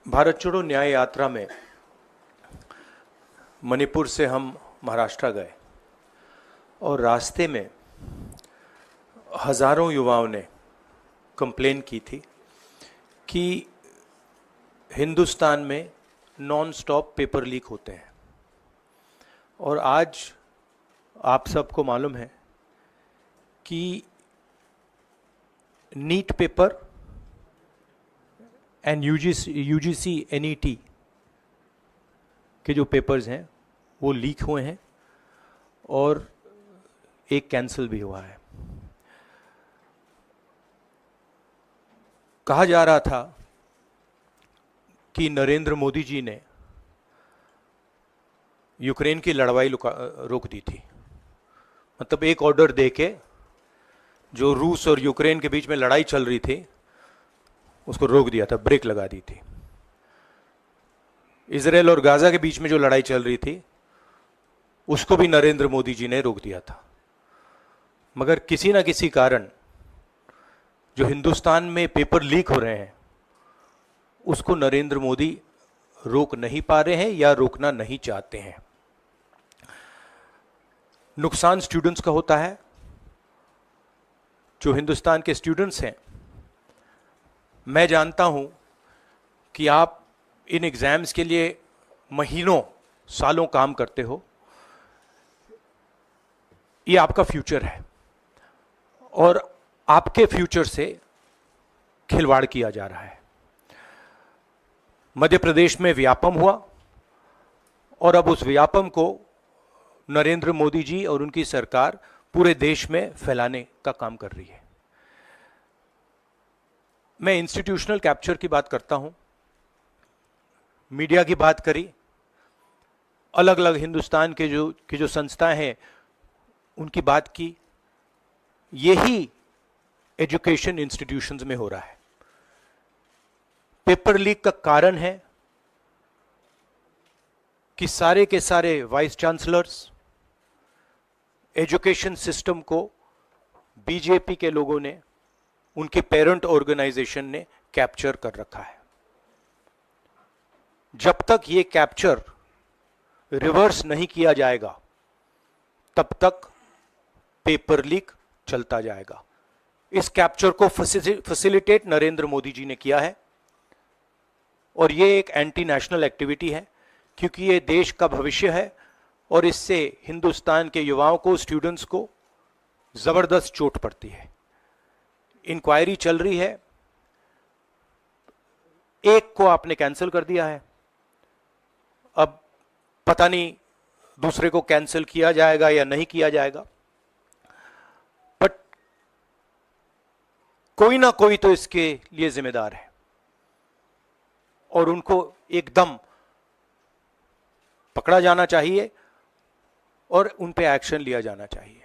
भारत छोड़ो न्याय यात्रा में मणिपुर से हम महाराष्ट्र गए और रास्ते में हजारों युवाओं ने कंप्लेन की थी कि हिंदुस्तान में नॉन स्टॉप पेपर लीक होते हैं। और आज आप सबको मालूम है कि NEET paper and UGC NET के जो पेपर्स हैं वो लीक हुए हैं और एक कैंसिल भी हुआ है। कहा जा रहा था कि नरेंद्र मोदी जी ने यूक्रेन की लड़ाई रोक दी थी। मतलब एक ऑर्डर देके जो रूस और यूक्रेन के बीच में लड़ाई चल रही थी उसको रोक दिया था, ब्रेक लगा दी थी। इजराइल और गाजा के बीच में जो लड़ाई चल रही थी उसको भी नरेंद्र मोदी जी ने रोक दिया था। मगर किसी ना किसी कारण जो हिंदुस्तान में पेपर लीक हो रहे हैं उसको नरेंद्र मोदी रोक नहीं पा रहे हैं या रोकना नहीं चाहते हैं। नुकसान स्टूडेंट्स का होता है। जो हिंदुस्तान के स्टूडेंट्स हैं, मैं जानता हूं कि आप इन एग्जाम्स के लिए महीनों सालों काम करते हो। ये आपका फ्यूचर है और आपके फ्यूचर से खिलवाड़ किया जा रहा है। मध्य प्रदेश में व्यापम हुआ और अब उस व्यापम को नरेंद्र मोदी जी और उनकी सरकार पूरे देश में फैलाने का काम कर रही है। मैं इंस्टीट्यूशनल कैप्चर की बात करता हूं, मीडिया की बात करी, अलग अलग हिंदुस्तान के जो संस्थाएं हैं उनकी बात की। यही एजुकेशन इंस्टीट्यूशंस में हो रहा है। पेपर लीक का कारण है कि सारे के सारे वाइस चांसलर्स, एजुकेशन सिस्टम को बीजेपी के लोगों ने, उनके पेरेंट ऑर्गेनाइजेशन ने कैप्चर कर रखा है। जब तक ये कैप्चर रिवर्स नहीं किया जाएगा तब तक पेपर लीक चलता जाएगा। इस कैप्चर को फैसिलिटेट नरेंद्र मोदी जी ने किया है और ये एक एंटी नेशनल एक्टिविटी है क्योंकि ये देश का भविष्य है और इससे हिंदुस्तान के युवाओं को, स्टूडेंट्स को जबरदस्त चोट पड़ती है। इंक्वायरी चल रही है, एक को आपने कैंसिल कर दिया है, अब पता नहीं दूसरे को कैंसिल किया जाएगा या नहीं किया जाएगा। बट कोई ना कोई तो इसके लिए जिम्मेदार है और उनको एकदम पकड़ा जाना चाहिए और उन पे एक्शन लिया जाना चाहिए।